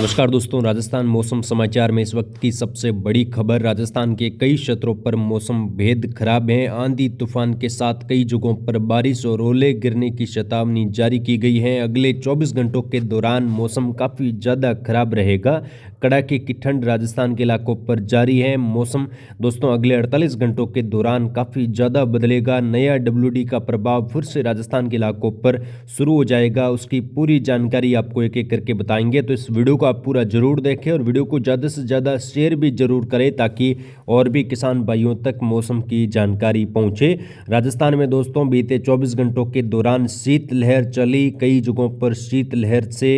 नमस्कार दोस्तों, राजस्थान मौसम समाचार में इस वक्त की सबसे बड़ी खबर। राजस्थान के कई क्षेत्रों पर मौसम बेहद खराब है। आंधी तूफान के साथ कई जगहों पर बारिश और ओले गिरने की चेतावनी जारी की गई है। अगले 24 घंटों के दौरान मौसम काफ़ी ज़्यादा खराब रहेगा। कड़ाके की ठंड राजस्थान के इलाकों पर जारी है। मौसम दोस्तों अगले 48 घंटों के दौरान काफ़ी ज़्यादा बदलेगा। नया WD का प्रभाव फिर से राजस्थान के इलाकों पर शुरू हो जाएगा। उसकी पूरी जानकारी आपको एक एक करके बताएंगे, तो इस वीडियो को आप पूरा जरूर देखें और वीडियो को ज़्यादा से ज़्यादा शेयर भी जरूर करें ताकि और भी किसान भाइयों तक मौसम की जानकारी पहुंचे। राजस्थान में दोस्तों बीते 24 घंटों के दौरान शीतलहर चली। कई जगहों पर शीतलहर से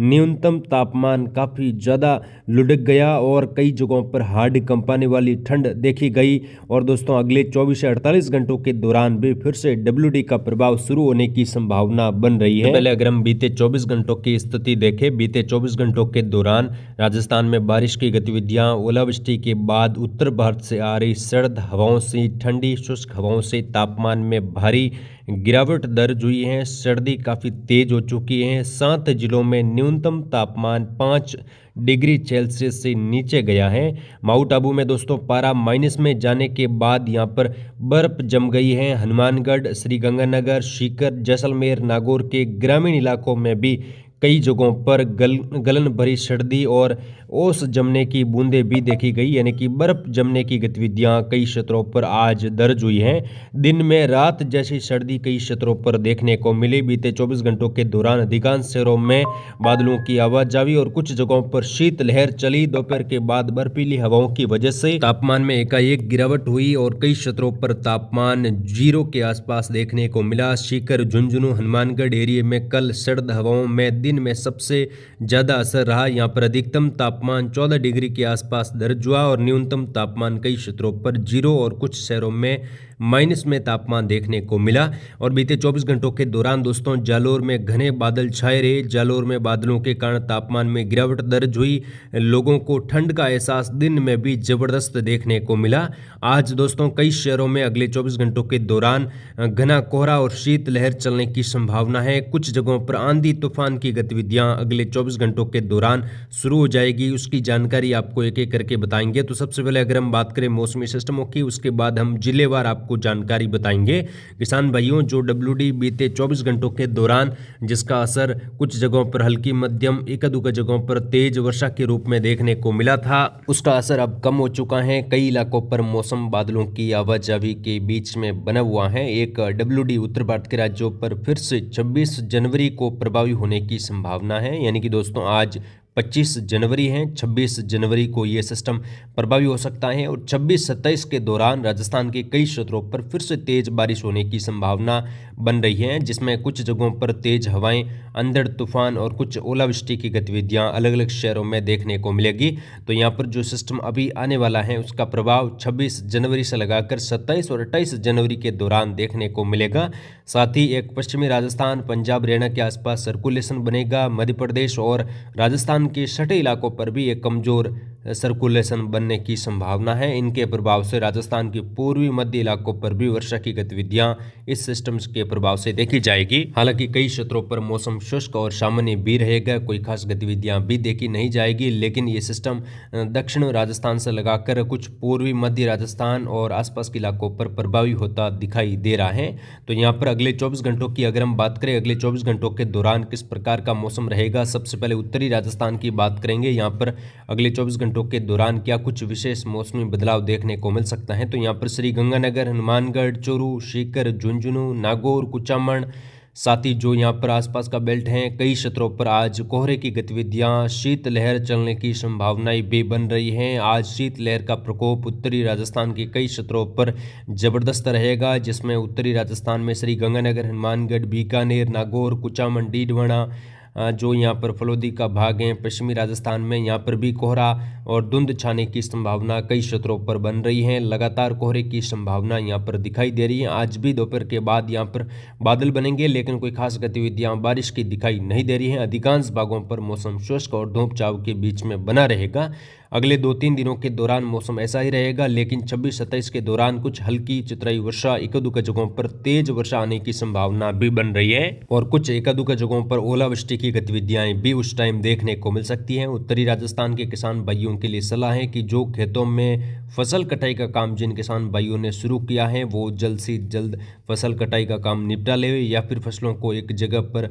न्यूनतम तापमान काफ़ी ज़्यादा लुढ़क गया और कई जगहों पर हार्ड कंपाने वाली ठंड देखी गई। और दोस्तों अगले 24 से 48 घंटों के दौरान भी फिर से WD का प्रभाव शुरू होने की संभावना बन रही है। पहले अगर हम बीते 24 घंटों की स्थिति देखें, बीते 24 घंटों के दौरान राजस्थान में बारिश की गतिविधियां, ओलावृष्टि के बाद उत्तर भारत से आ रही सर्द हवाओं से ठंडी शुष्क हवाओं से तापमान में भारी गिरावट दर्ज हुई है। सर्दी काफ़ी तेज हो चुकी है। 7 जिलों में न्यूनतम तापमान 5 डिग्री सेल्सियस से नीचे गया है। माउंट आबू में दोस्तों पारा माइनस में जाने के बाद यहां पर बर्फ जम गई है। हनुमानगढ़, श्रीगंगानगर, सीकर, जैसलमेर, नागौर के ग्रामीण इलाकों में भी कई जगहों पर गलन भरी सर्दी और ओस जमने की बूंदें भी देखी गई, यानी कि बर्फ जमने की गतिविधियां कई क्षेत्रों पर आज दर्ज हुई हैं। दिन में रात जैसी सर्दी कई क्षेत्रों पर देखने को मिली। बीते 24 घंटों के दौरान अधिकांश शहरों में बादलों की आवाजावी और कुछ जगहों पर शीतलहर चली। दोपहर के बाद बर्फीली हवाओं की वजह से तापमान में एकाएक गिरावट हुई और कई क्षेत्रों पर तापमान 0 के आसपास देखने को मिला। सीकर, झुंझुनू, हनुमानगढ़ एरिया में कल सर्द हवाओं में दिन में सबसे ज़्यादा असर रहा। यहाँ पर अधिकतम तापमान 14 डिग्री के आसपास दर्ज हुआ और न्यूनतम तापमान कई क्षेत्रों पर 0 और कुछ शहरों में माइनस में तापमान देखने को मिला। और बीते 24 घंटों के दौरान दोस्तों जालोर में घने बादल छाए रहे। जालोर में बादलों के कारण तापमान में गिरावट दर्ज हुई। लोगों को ठंड का एहसास दिन में भी जबरदस्त देखने को मिला। आज दोस्तों कई शहरों में अगले 24 घंटों के दौरान घना कोहरा और शीतलहर चलने की संभावना है। कुछ जगहों पर आंधी तूफान की गतिविधियां अगले 24 घंटों के दौरान शुरू हो जाएगी। उसकी जानकारी आपको एक एक करके बताएंगे। तो सबसे पहले अगर हम बात करें मौसमी सिस्टमों की, उसके बाद हम जिलेवार आपको जानकारी बताएंगे। किसान भाइयों, जो WD बीते 24 घंटों के दौरान जिसका असर कुछ जगहों पर हल्की मध्यम एक दुका जगहों पर तेज वर्षा के रूप में देखने को मिला था, उसका असर अब कम हो चुका है। कई इलाकों पर मौसम बादलों की आवाजावी के बीच में बना हुआ है। एक WD उत्तर भारत के राज्यों पर फिर से 26 जनवरी को प्रभावी होने की संभावना है, यानी कि दोस्तों आज 25 जनवरी है, 26 जनवरी को ये सिस्टम प्रभावी हो सकता है। और 26-27 के दौरान राजस्थान के कई क्षेत्रों पर फिर से तेज बारिश होने की संभावना बन रही है, जिसमें कुछ जगहों पर तेज हवाएं, अंधड़ तूफान और कुछ ओलावृष्टि की गतिविधियां अलग अलग शहरों में देखने को मिलेगी। तो यहाँ पर जो सिस्टम अभी आने वाला है उसका प्रभाव 26 जनवरी से लगाकर 27 और 28 जनवरी के दौरान देखने को मिलेगा। साथ ही एक पश्चिमी राजस्थान, पंजाब, हरियाणा के आसपास सर्कुलेशन बनेगा। मध्य प्रदेश और राजस्थान के सटे इलाकों पर भी एक कमजोर सर्कुलेशन बनने की संभावना है। इनके प्रभाव से राजस्थान के पूर्वी मध्य इलाकों पर भी वर्षा की गतिविधियां इस सिस्टम के प्रभाव से देखी जाएगी। हालांकि कई क्षेत्रों पर मौसम शुष्क और सामान्य भी रहेगा, कोई खास गतिविधियां भी देखी नहीं जाएगी। लेकिन ये सिस्टम दक्षिण राजस्थान से लगाकर कुछ पूर्वी मध्य राजस्थान और आसपास के इलाकों पर प्रभावी होता दिखाई दे रहा है। तो यहाँ पर अगले 24 घंटों की अगर हम बात करें, अगले 24 घंटों के दौरान किस प्रकार का मौसम रहेगा, सबसे पहले उत्तरी राजस्थान की बात करेंगे। यहाँ पर अगले 24 घंटों के दौरान क्या कुछ विशेष मौसमी बदलाव देखने को मिल सकता है। तो यहाँ पर श्रीगंगानगर, हनुमानगढ़, चूरू, सीकर, झुंझुनू, नागौर, कुचामन, साथ ही जो यहाँ पर आसपास का बेल्ट है, कई क्षेत्रों पर आज कोहरे की गतिविधियां, शीतलहर चलने की संभावनाएं भी बन रही हैं। आज शीतलहर का प्रकोप उत्तरी राजस्थान के कई क्षेत्रों पर जबरदस्त रहेगा, जिसमें उत्तरी राजस्थान में श्रीगंगानगर, हनुमानगढ़, बीकानेर, नागौर, कुचामन, डीडवाना, जो यहाँ पर फलोदी का भाग है, पश्चिमी राजस्थान में यहाँ पर भी कोहरा और धुंध छाने की संभावना कई क्षेत्रों पर बन रही है। लगातार कोहरे की संभावना यहाँ पर दिखाई दे रही है। आज भी दोपहर के बाद यहाँ पर बादल बनेंगे, लेकिन कोई खास गतिविधियाँ बारिश की दिखाई नहीं दे रही हैं। अधिकांश भागों पर मौसम शुष्क और धूप छांव के बीच में बना रहेगा। अगले 2-3 दिनों के दौरान मौसम ऐसा ही रहेगा, लेकिन 26-27 के दौरान कुछ हल्की चितराई वर्षा, एक-दुक्का जगहों पर तेज वर्षा आने की संभावना भी बन रही है और कुछ एक-दुक्का जगहों पर ओलावृष्टि की गतिविधियां भी उस टाइम देखने को मिल सकती हैं। उत्तरी राजस्थान के किसान भाइयों के लिए सलाह है कि जो खेतों में फसल कटाई का काम जिन किसान भाइयों ने शुरू किया है वो जल्द से जल्द फसल कटाई का काम निपटा लेवे या फिर फसलों को एक जगह पर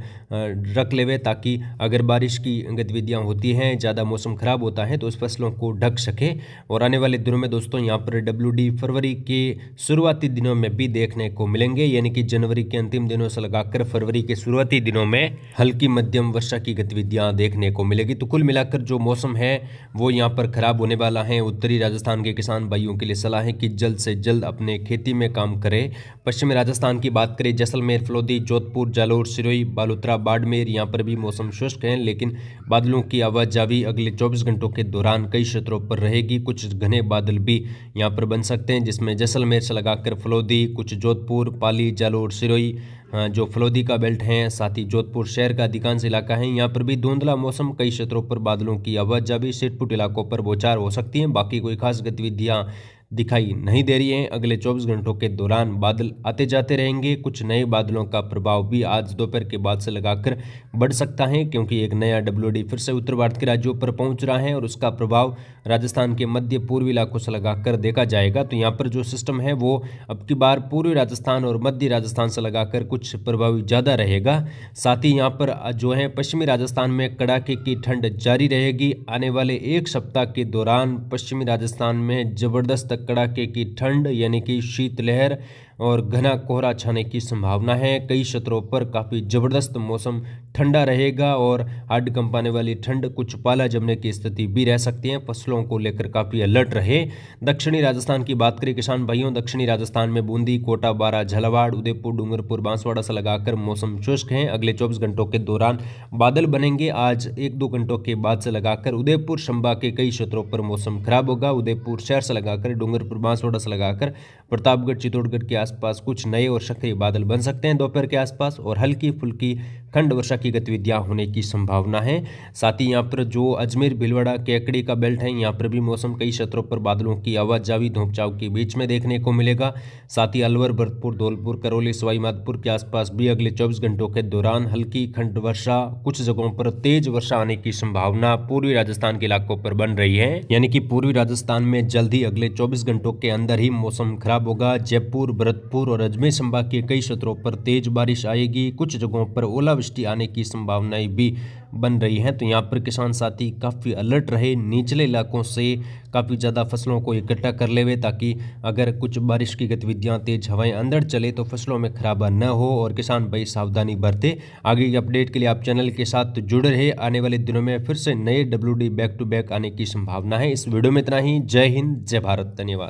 रख लेवे, ताकि अगर बारिश की गतिविधियां होती हैं, ज़्यादा मौसम खराब होता है तो उस फसलों को ढक सके। और आने वाले दिनों में दोस्तों यहाँ पर WD फरवरी के शुरुआती दिनों में भी देखने को मिलेंगे, यानी कि जनवरी के अंतिम दिनों से लगाकर फरवरी के शुरुआती दिनों में हल्की मध्यम वर्षा की गतिविधियां देखने को मिलेगी। तो कुल मिलाकर जो मौसम है वो यहाँ पर खराब होने वाला है। उत्तरी राजस्थान के किसान भाइयों के लिए सलाह है कि जल्द से जल्द अपने खेती में काम करें। पश्चिमी राजस्थान की बात करें, जैसलमेर, फलोदी, जोधपुर, जालोर, सिरोही, बालोतरा, बाड़मेर, यहाँ पर भी मौसम शुष्क है, लेकिन बादलों की आवाजावी अगले 24 घंटों के दौरान कई क्षेत्रों पर रहेगी। कुछ घने बादल भी यहाँ पर बन सकते हैं, जिसमें जैसलमेर से लगाकर फलोदी, कुछ जोधपुर, पाली, जालोर, सिरोही, जो फलोदी का बेल्ट है, साथ ही जोधपुर शहर का अधिकांश इलाका है, यहाँ पर भी धुंधला मौसम, कई क्षेत्रों पर बादलों की आवाजावी, छिटपुट इलाकों पर बौछार हो सकती है। बाकी कोई खास गतिविधियाँ दिखाई नहीं दे रही हैं। अगले 24 घंटों के दौरान बादल आते जाते रहेंगे। कुछ नए बादलों का प्रभाव भी आज दोपहर के बाद से लगाकर बढ़ सकता है, क्योंकि एक नया WD फिर से उत्तर भारत के राज्यों पर पहुंच रहा है और उसका प्रभाव राजस्थान के मध्य पूर्वी इलाकों से लगाकर देखा जाएगा। तो यहाँ पर जो सिस्टम है वो अब की बार पूर्वी राजस्थान और मध्य राजस्थान से लगाकर कुछ प्रभावी ज़्यादा रहेगा। साथ ही यहाँ पर जो है पश्चिमी राजस्थान में कड़ाके की ठंड जारी रहेगी। आने वाले एक सप्ताह के दौरान पश्चिमी राजस्थान में ज़बरदस्त कड़ाके की ठंड यानी कि शीतलहर और घना कोहरा छाने की संभावना है। कई क्षेत्रों पर काफ़ी ज़बरदस्त मौसम ठंडा रहेगा और हड्ड कंपाने वाली ठंड, कुछ पाला जमने की स्थिति भी रह सकती है। फसलों को लेकर काफ़ी अलर्ट रहे। दक्षिणी राजस्थान की बात करें किसान भाइयों, दक्षिणी राजस्थान में बूंदी, कोटा, बारा, झालावाड़, उदयपुर, डूंगरपुर, बांसवाड़ा से लगाकर मौसम शुष्क है। अगले 24 घंटों के दौरान बादल बनेंगे। आज 1-2 घंटों के बाद से लगाकर उदयपुर, चंबा के कई क्षेत्रों पर मौसम खराब होगा। उदयपुर शहर से लगाकर डूंगरपुर, बांसवाड़ा से लगाकर प्रतापगढ़, चित्तौड़गढ़ के आसपास कुछ नए और सक्रिय बादल बन सकते हैं दोपहर के आसपास और हल्की फुल्की खंड वर्षा की गतिविधियां होने की संभावना है। साथ ही यहाँ पर जो अजमेर, भीलवाड़ा, केकड़ी का बेल्ट है, यहाँ पर भी मौसम कई क्षेत्रों पर बादलों की आवाजावी धूपछाव के बीच में देखने को मिलेगा। साथ ही अलवर, भरतपुर, धौलपुर, करौली, सवाई माधोपुर के आसपास भी अगले 24 घंटों के दौरान हल्की खंड वर्षा, कुछ जगहों पर तेज वर्षा आने की संभावना पूर्वी राजस्थान के इलाकों पर बन रही है। यानी कि पूर्वी राजस्थान में जल्द ही अगले 24 घंटों के अंदर ही मौसम खराब होगा। जयपुर, भरतपुर और अजमेर संभाग के कई क्षेत्रों पर तेज बारिश आएगी। कुछ जगहों पर ओलावृष्टि आने की संभावनाएं भी बन रही हैं। तो यहाँ पर किसान साथी काफ़ी अलर्ट रहे, निचले इलाकों से काफ़ी ज़्यादा फसलों को इकट्ठा कर लेवे, ताकि अगर कुछ बारिश की गतिविधियाँ, तेज हवाएं अंदर चले तो फसलों में खराबा न हो और किसान भाई सावधानी बरते। आगे की अपडेट के लिए आप चैनल के साथ जुड़े रहे। आने वाले दिनों में फिर से नए WD बैक टू बैक आने की संभावना है। इस वीडियो में इतना ही। जय हिंद, जय भारत, धन्यवाद।